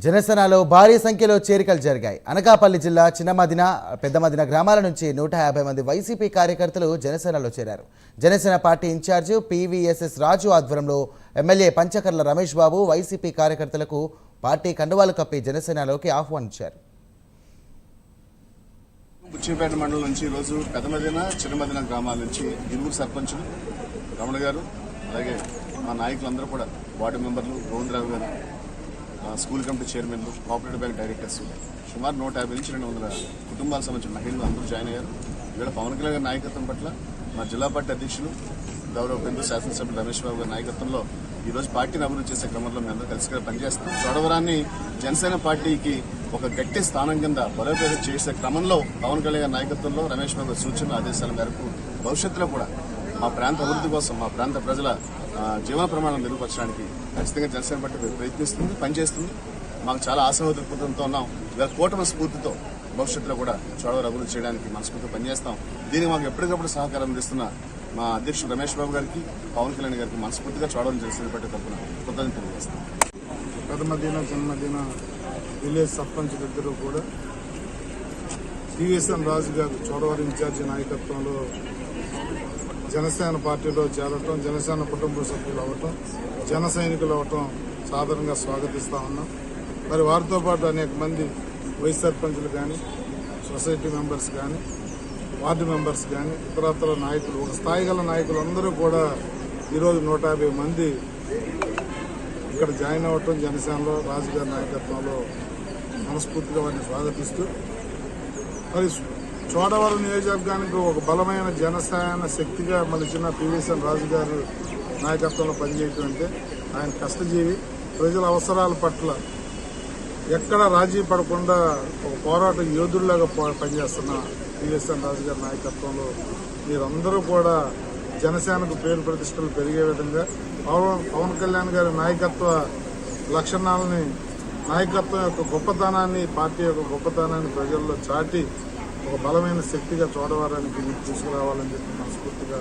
జనసేనలో భారీ సంఖ్యలో చేరికలు జరిగాయి. అనకాపల్లి జిల్లా చిన్నమదిన, పెద్దమదిన గ్రామాల నుంచి 150 మంది వైసీపీ కార్యకర్తలు జనసేనలో చేరారు. జనసేన పార్టీ ఇన్ఛార్జ్ పీవీఎస్ఎస్ రాజు ఆధ్వర్యంలో ఎమ్మెల్యే పంచకర్ల రమేష్ బాబు వైసీపీ కార్యకర్తలకు పార్టీ కండువాలు కప్పి జనసేనలోకి ఆహ్వానించారు. బుచ్చిపేట మండలం నుంచి ఈరోజు పెద్దమదిన, చిన్నమదిన గ్రామాల నుంచి ఇరువురు సర్పంచులు రమణ గారు, అలాగే మా నాయకులందరూ కూడా వార్డు మెంబర్లు గోవిందరావు గారు, స్కూల్ కమిటీ చైర్మన్లు, కోఆపరేటివ్ బ్యాంక్ డైరెక్టర్స్ సుమారు 150 నుంచి 200 కుటుంబాలకు సంబంధించిన మహిళలు అందరూ జాయిన్ అయ్యారు. ఇవాళ పవన్ కళ్యాణ్ గారి నాయకత్వం పట్ల మా జిల్లా పార్టీ అధ్యక్షులు గౌరవ పెందు శాసనసభ్యులు రమేష్ బాబు గారి నాయకత్వంలో ఈరోజు పార్టీని అభివృద్ధి చేసే క్రమంలో మేము అందరూ కలిసి పనిచేస్తాం. చోడవరాన్ని జనసేన పార్టీకి ఒక గట్టి స్థానం కింద బలోపేతం చేసే క్రమంలో పవన్ కళ్యాణ్ గారి నాయకత్వంలో రమేష్ బాబు సూచనల ఆదేశాల మేరకు భవిష్యత్తులో కూడా మా ప్రాంత అభివృద్ధి కోసం, మా ప్రాంత ప్రజల జీవన ప్రమాణం మెరుగుపరచడానికి ఖచ్చితంగా జనసేన పార్టీ ప్రయత్నిస్తుంది, పనిచేస్తుంది. మాకు చాలా ఆశావాద దృక్పథంతో ఉన్నాం. ఇవాళ కూటమి స్ఫూర్తితో భవిష్యత్తులో కూడా చోడవరం అభివృద్ధి చేయడానికి మనస్ఫూర్తిగా పనిచేస్తాం. దీనికి మాకు ఎప్పటికప్పుడు సహకారం అందిస్తున్న మా అధ్యక్షుడు రమేష్ బాబు గారికి, పవన్ కళ్యాణ్ గారికి మనస్ఫూర్తిగా చోడవరం జనసేన పార్టీ తరఫున కృతజ్ఞతలు తెలియజేస్తాం. పెద్దమదిన, చిన్నమదిన విలేజ్ సర్పంచ్ ఇద్దరు కూడా టీవీఎస్ఎన్ రాజు గారు చోడవరం ఇన్ఛార్జి నాయకత్వంలో జనసేన పార్టీలో చేరటం, జనసేన కుటుంబ సభ్యులు అవ్వటం, జన సైనికులు అవ్వటం సాధారణంగా స్వాగతిస్తా ఉన్నాం. మరి వారితో పాటు అనేక మంది వైస్ సర్పంచులు కానీ, సొసైటీ మెంబర్స్ కానీ, వార్డు మెంబర్స్ కానీ, ఇతరత్ర నాయకులు, ఒక స్థాయి గల నాయకులు అందరూ కూడా ఈరోజు 150 మంది ఇక్కడ జాయిన్ అవ్వటం జనసేనలో రాజుగారి నాయకత్వంలో మనస్ఫూర్తిగా వారిని స్వాగతిస్తూ, మరి చోడవరం నియోజకవర్గానికి ఒక బలమైన జనసేన శక్తిగా మలిచిన పీవీఎస్ఎన్ రాజు గారు నాయకత్వంలో పనిచేయటం అంటే ఆయన కష్టజీవి, ప్రజల అవసరాల పట్ల ఎక్కడ రాజీ పడకుండా ఒక పోరాట యోధుల్లాగా పనిచేస్తున్న పీవీఎస్ఎన్ రాజు గారి నాయకత్వంలో మీరందరూ కూడా జనసేనకు పేరు ప్రతిష్టలు పెరిగే విధంగా పవన్ కళ్యాణ్ గారి నాయకత్వ లక్షణాలని, నాయకత్వం యొక్క గొప్పతనాన్ని, పార్టీ యొక్క గొప్పతనాన్ని ప్రజల్లో చాటి ఒక బలమైన శక్తిగా చోడవరానికి తీసుకురావాలని చెప్పి మనస్ఫూర్తిగా